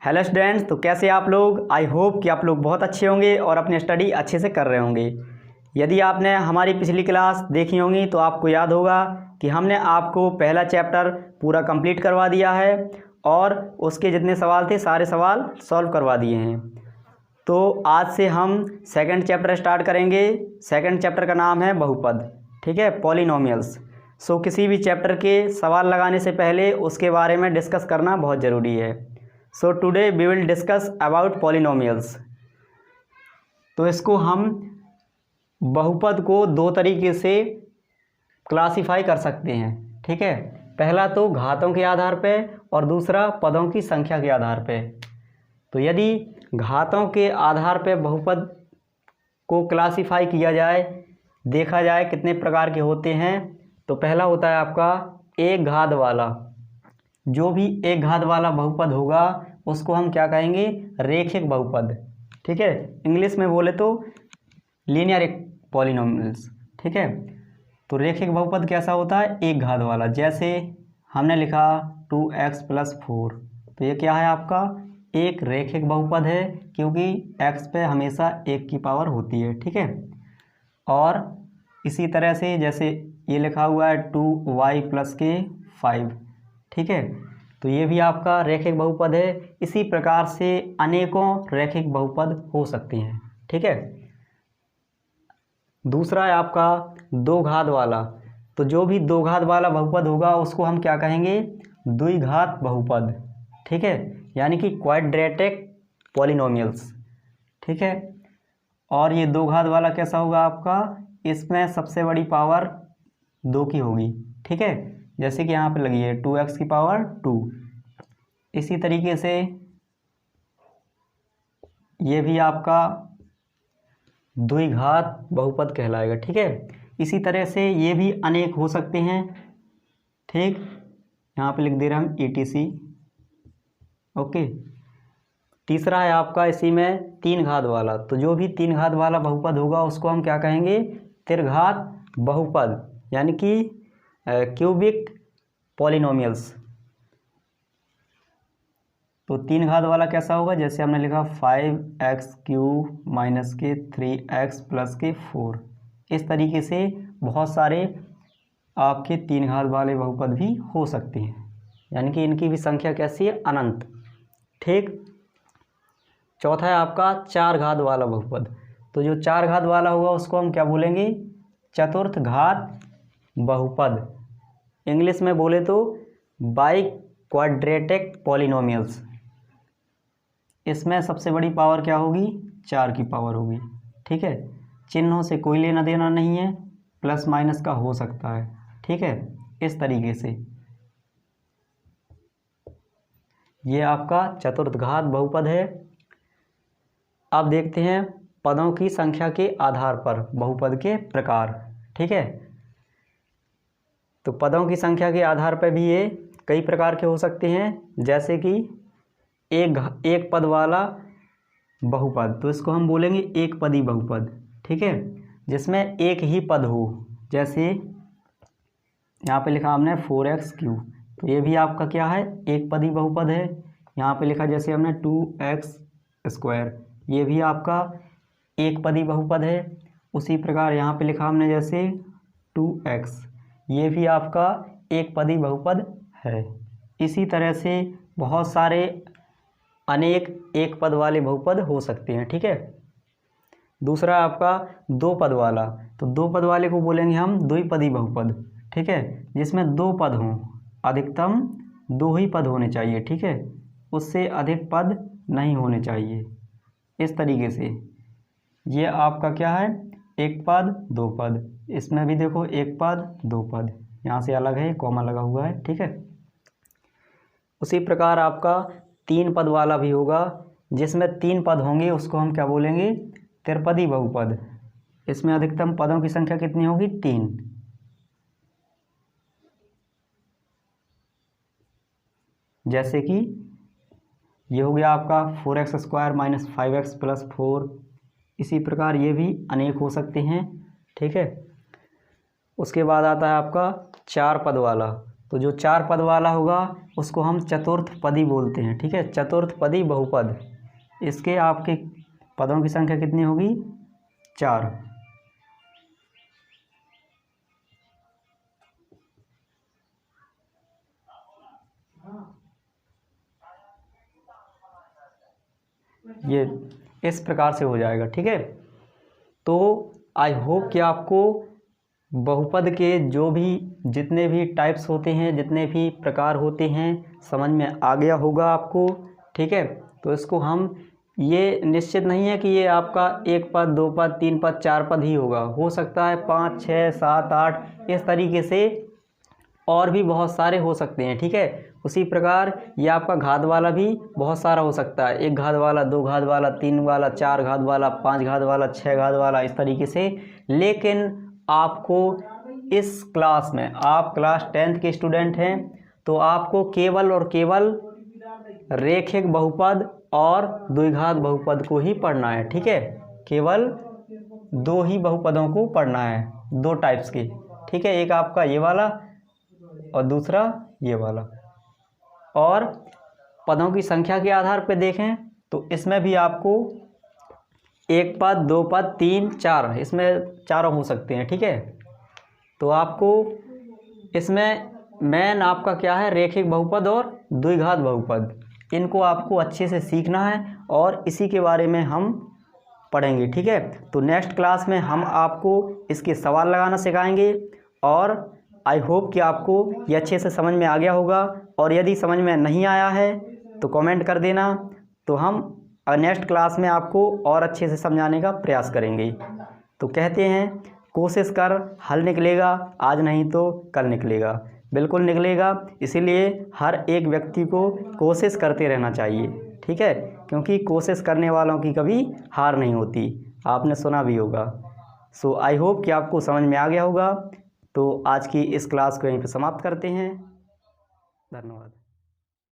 Hello students, तो कैसे आप लोग। आई होप कि आप लोग बहुत अच्छे होंगे और अपनी स्टडी अच्छे से कर रहे होंगे। यदि आपने हमारी पिछली क्लास देखी होंगी तो आपको याद होगा कि हमने आपको पहला चैप्टर पूरा कंप्लीट करवा दिया है और उसके जितने सवाल थे सारे सवाल सॉल्व करवा दिए हैं। तो आज से हम सेकंड चैप्टर स्टार्ट करेंगे। सेकंड चैप्टर का नाम है बहुपद, ठीक है, पॉलिनोमियल्स। सो किसी भी चैप्टर के सवाल लगाने से पहले उसके बारे में डिस्कस करना बहुत ज़रूरी है। So today we will discuss about polynomials. तो इसको हम बहुपद को दो तरीके से क्लासिफाई कर सकते हैं, ठीक है। पहला तो घातों के आधार पे और दूसरा पदों की संख्या के आधार पे। तो यदि घातों के आधार पे बहुपद को क्लासिफाई किया जाए, देखा जाए कितने प्रकार के होते हैं, तो पहला होता है आपका एक घात वाला। जो भी एक घात वाला बहुपद होगा उसको हम क्या कहेंगे, रेखिक बहुपद, ठीक है। इंग्लिश में बोले तो लीनियर पॉलिनोमियल्स, ठीक है। तो रेखिक बहुपद कैसा होता है, एक घात वाला। जैसे हमने लिखा 2x + 4, तो ये क्या है आपका एक रेखिक बहुपद है, क्योंकि x पे हमेशा 1 की पावर होती है, ठीक है। और इसी तरह से जैसे ये लिखा हुआ है 2y + 5, ठीक है, तो ये भी आपका रेखिक बहुपद है। इसी प्रकार से अनेकों रेखिक बहुपद हो सकते हैं, ठीक है। दूसरा है आपका दो घात वाला। तो जो भी दो घात वाला बहुपद होगा उसको हम क्या कहेंगे, द्विघात बहुपद, ठीक है, यानी कि क्वाड्रेटिक पॉलिनोमियल्स, ठीक है। और ये दो घात वाला कैसा होगा आपका, इसमें सबसे बड़ी पावर 2 की होगी, ठीक है। जैसे कि यहाँ पे लगी है 2x की पावर 2। इसी तरीके से ये भी आपका द्विघात बहुपद कहलाएगा, ठीक है। इसी तरह से ये भी अनेक हो सकते हैं, ठीक। यहाँ पे लिख दे रहे हम ETC, ओके। तीसरा है आपका इसी में तीन घात वाला। तो जो भी तीन घात वाला बहुपद होगा उसको हम क्या कहेंगे, त्रिघात बहुपद, यानी कि क्यूबिक पॉलिनोमियल्स। तो तीन घात वाला कैसा होगा, जैसे हमने लिखा 5x³ - 3x + 4। इस तरीके से बहुत सारे आपके तीन घात वाले बहुपद भी हो सकते हैं, यानी कि इनकी भी संख्या कैसी है, अनंत, ठीक। चौथा है आपका चार घात वाला बहुपद। तो जो चार घात वाला होगा उसको हम क्या बोलेंगे, चतुर्थ घात बहुपद। इंग्लिश में बोले तो बाई क्वाड्रेटिक पॉलिनोमियल्स। इसमें सबसे बड़ी पावर क्या होगी, 4 की पावर होगी, ठीक है। चिन्हों से कोई लेना देना नहीं है, प्लस माइनस का हो सकता है, ठीक है। इस तरीके से ये आपका चतुर्थ घात बहुपद है। अब देखते हैं पदों की संख्या के आधार पर बहुपद के प्रकार, ठीक है। तो पदों की संख्या के आधार पर भी ये कई प्रकार के हो सकते हैं। जैसे कि एक पद वाला बहुपद, तो इसको हम बोलेंगे एक पदी बहुपद, ठीक है, जिसमें एक ही पद हो। जैसे यहाँ पे लिखा हमने 4x³, तो ये भी आपका क्या है, एक पदी बहुपद है। यहाँ पे लिखा जैसे हमने 2x², ये भी आपका एक पदी बहुपद है। उसी प्रकार यहाँ पे लिखा हमने जैसे 2x, ये भी आपका एक पदी बहुपद है। इसी तरह से बहुत सारे अनेक एक पद वाले बहुपद हो सकते हैं, ठीक है। दूसरा आपका दो पद वाला। तो दो पद वाले को बोलेंगे हम द्विपदी बहुपद, ठीक है, जिसमें दो पद हों, अधिकतम 2 ही पद होने चाहिए, ठीक है, उससे अधिक पद नहीं होने चाहिए। इस तरीके से ये आपका क्या है, एक पद दो पद। इसमें भी देखो एक पद दो पद, यहाँ से अलग है, कॉमा लगा हुआ है, ठीक है। उसी प्रकार आपका तीन पद वाला भी होगा, जिसमें तीन पद होंगे, उसको हम क्या बोलेंगे, त्रिपदी बहुपद। इसमें अधिकतम पदों की संख्या कितनी होगी, 3। जैसे कि ये हो गया आपका 4x² - 5x + 4। इसी प्रकार ये भी अनेक हो सकते हैं, ठीक है। उसके बाद आता है आपका चार पद वाला। तो जो 4 पद वाला होगा उसको हम चतुर्थ पदी बोलते हैं। ठीक है, चतुर्थ पदी बहुपद, इसके आपके पदों की संख्या कितनी होगी? 4। ये इस प्रकार से हो जाएगा। ठीक है, तो आई होप कि आपको बहुपद के जो भी जितने भी टाइप्स होते हैं, जितने भी प्रकार होते हैं, समझ में आ गया होगा आपको। ठीक है, तो इसको हम, ये निश्चित नहीं है कि ये आपका 1 पद 2 पद 3 पद 4 पद ही होगा, हो सकता है 5 6 7 8 इस तरीके से और भी बहुत सारे हो सकते हैं। ठीक है, उसी प्रकार ये आपका घात वाला भी बहुत सारा हो सकता है, 1 घात वाला, 2 घात वाला, 3 वाला, 4 घात वाला, 5 घात वाला, 6 घात वाला, इस तरीके से। लेकिन आपको इस क्लास में, आप क्लास 10th के स्टूडेंट हैं, तो आपको केवल और केवल रेखिक बहुपद और द्विघात बहुपद को ही पढ़ना है। ठीक है, केवल 2 ही बहुपदों को पढ़ना है, 2 टाइप्स के। ठीक है, एक आपका ये वाला और दूसरा ये वाला। और पदों की संख्या के आधार पर देखें तो इसमें भी आपको 1 पद 2 पद 3 4, इसमें चारों हो सकते हैं। ठीक है, तो आपको इसमें मेन आपका क्या है? रेखिक बहुपद और द्विघात बहुपद, इनको आपको अच्छे से सीखना है और इसी के बारे में हम पढ़ेंगे। ठीक है, तो नेक्स्ट क्लास में हम आपको इसके सवाल लगाना सिखाएंगे और आई होप कि आपको ये अच्छे से समझ में आ गया होगा। और यदि समझ में नहीं आया है तो कमेंट कर देना, तो हम नेक्स्ट क्लास में आपको और अच्छे से समझाने का प्रयास करेंगे। तो कहते हैं, कोशिश कर, हल निकलेगा, आज नहीं तो कल निकलेगा, बिल्कुल निकलेगा। इसीलिए हर एक व्यक्ति को कोशिश करते रहना चाहिए। ठीक है, क्योंकि कोशिश करने वालों की कभी हार नहीं होती, आपने सुना भी होगा। सो आई होप कि आपको समझ में आ गया होगा। तो आज की इस क्लास को यहीं पर समाप्त करते हैं। धन्यवाद।